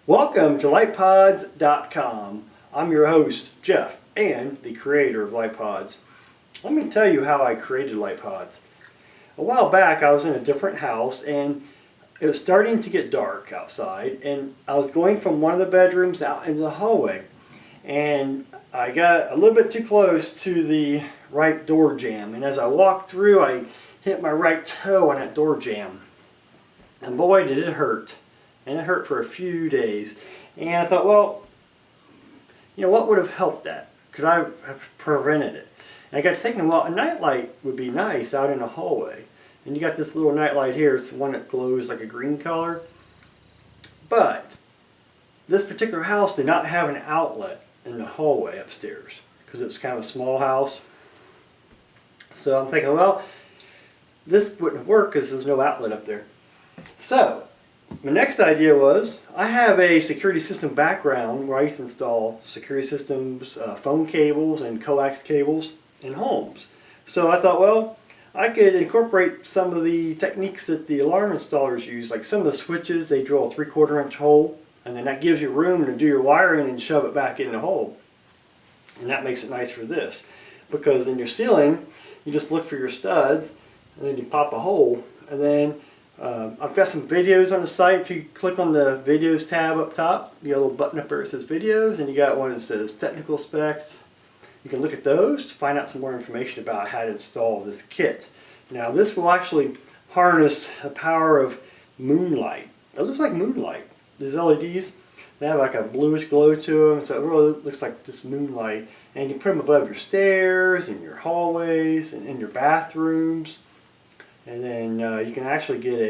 Welcome to Litepods.com. I'm your host, Jeff, and the creator of Litepods. Let me tell you how I created Litepods. A while back, I was in a different house, and it was starting to get dark outside, and I was going from one of the bedrooms out into the hallway, and I got a little bit too close to the right door jamb, and as I walked through, I hit my right toe on that door jamb, and boy, did it hurt. And it hurt for a few days. And I thought, well, what would have helped that? Could I have prevented it? And I got thinking, well, a nightlight would be nice out in the hallway. And you got this little nightlight here. It's the one that glows like a green color. But this particular house did not have an outlet in the hallway upstairs because it was kind of a small house. So I'm thinking, well, this wouldn't work because there's no outlet up there. So my next idea was, I have a security system background where I used to install security systems, phone cables and coax cables in homes. So I thought, well, I could incorporate some of the techniques that the alarm installers use. Like some of the switches, they drill a 3/4 inch hole, and then that gives you room to do your wiring and shove it back in the hole. And that makes it nice for this, because in your ceiling, you just look for your studs, and then you pop a hole, and then I've got some videos on the site. If you click on the videos tab up top, you got a little button up there that says videos, and you got one that says technical specs. You can look at those to find out some more information about how to install this kit. Now this will actually harness the power of moonlight. It looks like moonlight. These LEDs, they have like a bluish glow to them, so it really looks like this moonlight. And you put them above your stairs, in your hallways, and in your bathrooms. And then you can actually get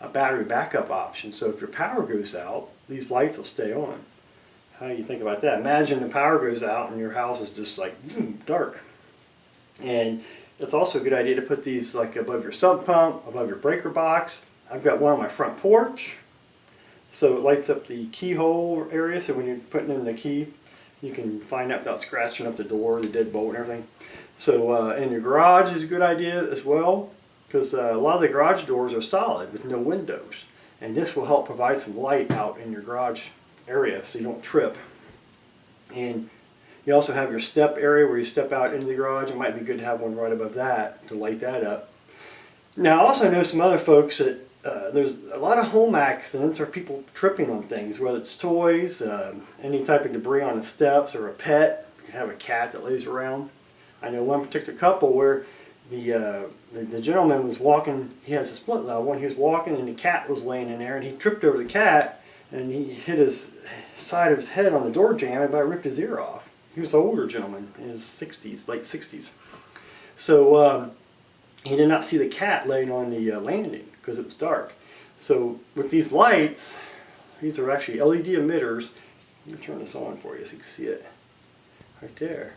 a battery backup option. So if your power goes out, these lights will stay on. How do you think about that? Imagine the power goes out and your house is just like dark. And it's also a good idea to put these like above your sump pump, above your breaker box. I've got one on my front porch. So it lights up the keyhole area, so when you're putting in the key, you can find out without scratching up the door, the deadbolt and everything. So in your garage is a good idea as well, because a lot of the garage doors are solid with no windows, and this will help provide some light out in your garage area so you don't trip. And you also have your step area where you step out into the garage. It might be good to have one right above that to light that up. Now I also know some other folks that there's a lot of home accidents or people tripping on things, whether it's toys, any type of debris on the steps, or a pet. You can have a cat that lays around. I know one particular couple where the gentleman was walking. He has a split level, and he was walking, and the cat was laying in there, and he tripped over the cat, and he hit his side of his head on the door jamb, and about ripped his ear off. He was an older gentleman in his 60s, late 60s. So he did not see the cat laying on the landing because it was dark. So with these lights, these are actually LED emitters. Let me turn this on for you so you can see it right there.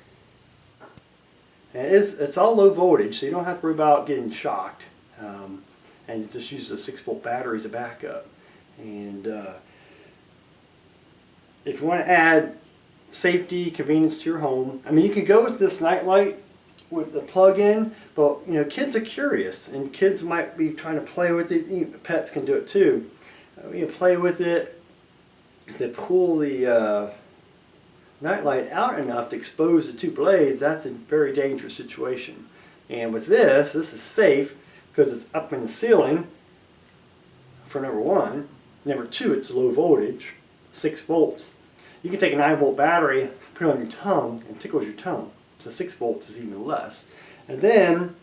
And it's all low voltage, so you don't have to worry about getting shocked. And it just uses a 6-volt battery as a backup. And if you want to add safety, convenience to your home, I mean, you can go with this nightlight with the plug-in, but kids are curious, and kids might be trying to play with it. Pets can do it too. You play with it. If they pull the nightlight out enough to expose the two blades, that's a very dangerous situation. And with this is safe because it's up in the ceiling, for number one. Number two, it's low voltage, 6 volts. You can take a 9-volt battery, put it on your tongue, and tickles your tongue. So 6 volts is even less. And then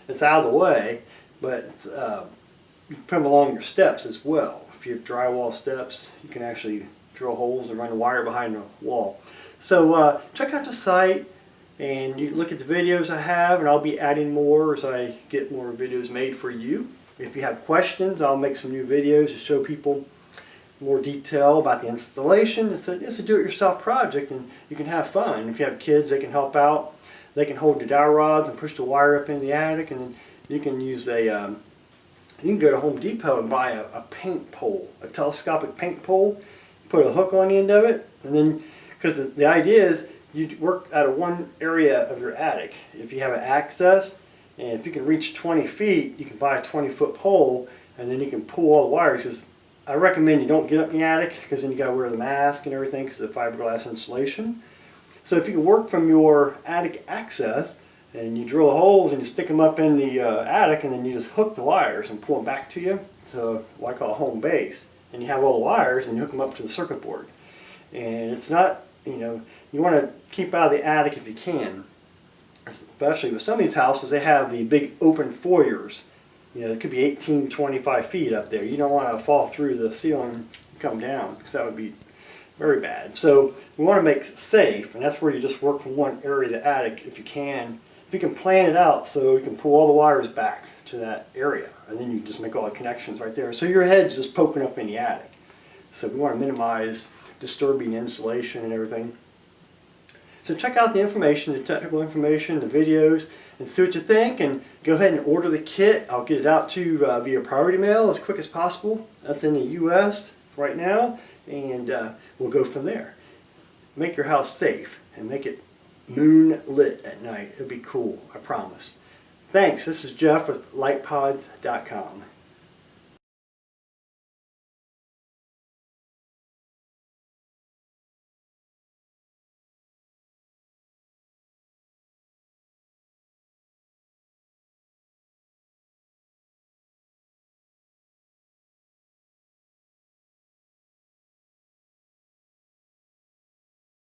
it's out of the way, but you can put them along your steps as well. If you have drywall steps, you can actually drill holes and run a wire behind the wall. So check out the site, and you look at the videos I have, and I'll be adding more as I get more videos made for you. If you have questions, I'll make some new videos to show people more detail about the installation. It's a do-it-yourself project, and you can have fun. If you have kids, they can help out. They can hold the dowel rods and push the wire up in the attic, and then you can use a you can go to Home Depot and buy a paint pole, a telescopic paint pole. Put a hook on the end of it, and then, because the idea is you work out of one area of your attic. If you have an access, and if you can reach 20 feet, you can buy a 20-foot pole, and then you can pull all the wires. Because I recommend you don't get up in the attic because then you got to wear the mask and everything because of the fiberglass insulation. So if you can work from your attic access and you drill holes and you stick them up in the attic and then you just hook the wires and pull them back to you, so what I call a home base, and you have all the wires and you hook them up to the circuit board. And it's not, you want to keep out of the attic if you can, especially with some of these houses. They have the big open foyers. It could be 18, 25 feet up there. You don't want to fall through the ceiling and come down because that would be very bad. So we want to make it safe, and that's where you just work from one area of the attic if you can. If you can plan it out so you can pull all the wires back to that area, and then you just make all the connections right there. So your head's just poking up in the attic. So we want to minimize disturbing insulation and everything. So check out the information, the technical information, the videos, and see what you think, and go ahead and order the kit. I'll get it out to you via priority mail as quick as possible. That's in the US right now, and we'll go from there. Make your house safe and make it moonlit at night. It'll be cool, I promise. Thanks. This is Jeff with Litepods.com.